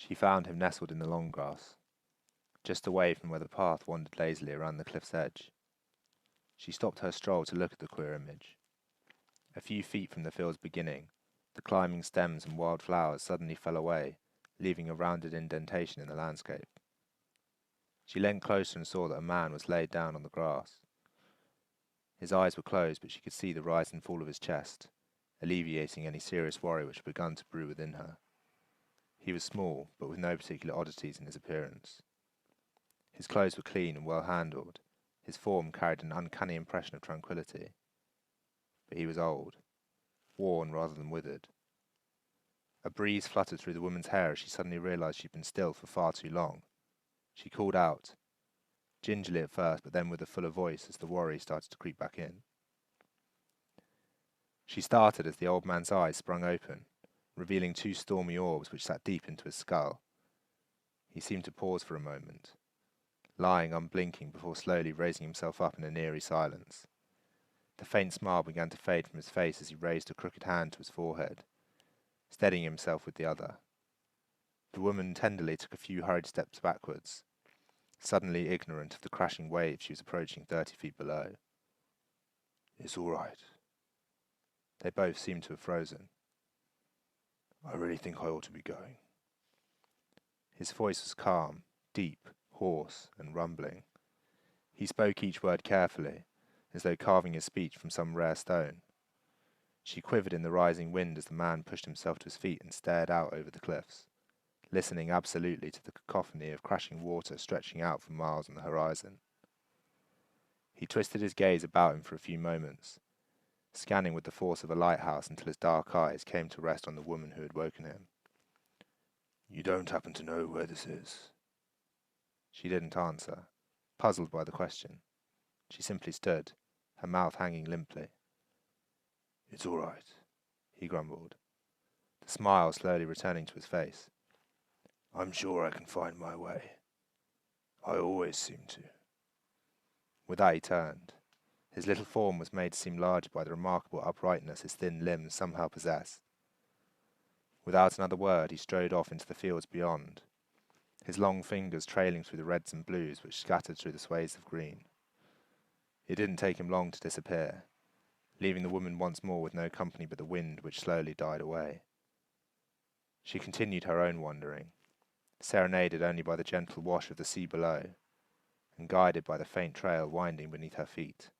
She found him nestled in the long grass, just away from where the path wandered lazily around the cliff's edge. She stopped her stroll to look at the queer image. A few feet from the field's beginning, the climbing stems and wild flowers suddenly fell away, leaving a rounded indentation in the landscape. She leant closer and saw that a man was laid down on the grass. His eyes were closed, but she could see the rise and fall of his chest, alleviating any serious worry which had begun to brew within her. He was small, but with no particular oddities in his appearance. His clothes were clean and well handled. His form carried an uncanny impression of tranquillity. But he was old, worn rather than withered. A breeze fluttered through the woman's hair as she suddenly realized she'd been still for far too long. She called out, gingerly at first, but then with a fuller voice as the worry started to creep back in. She started as the old man's eyes sprung open, revealing two stormy orbs which sat deep into his skull. He seemed to pause for a moment, lying unblinking before slowly raising himself up in an eerie silence. The faint smile began to fade from his face as he raised a crooked hand to his forehead, steadying himself with the other. The woman tenderly took a few hurried steps backwards, suddenly ignorant of the crashing wave she was approaching 30 feet below. "It's all right." They both seemed to have frozen. "I really think I ought to be going." His voice was calm, deep, hoarse, and rumbling. He spoke each word carefully, as though carving his speech from some rare stone. She quivered in the rising wind as the man pushed himself to his feet and stared out over the cliffs, listening absolutely to the cacophony of crashing water stretching out for miles on the horizon. He twisted his gaze about him for a few moments, scanning with the force of a lighthouse until his dark eyes came to rest on the woman who had woken him. "You don't happen to know where this is?" She didn't answer, puzzled by the question. She simply stood, her mouth hanging limply. "It's all right," he grumbled, the smile slowly returning to his face. "I'm sure I can find my way. I always seem to." With that he turned. His little form was made to seem larger by the remarkable uprightness his thin limbs somehow possessed. Without another word he strode off into the fields beyond, his long fingers trailing through the reds and blues which scattered through the swathes of green. It didn't take him long to disappear, leaving the woman once more with no company but the wind which slowly died away. She continued her own wandering, serenaded only by the gentle wash of the sea below, and guided by the faint trail winding beneath her feet.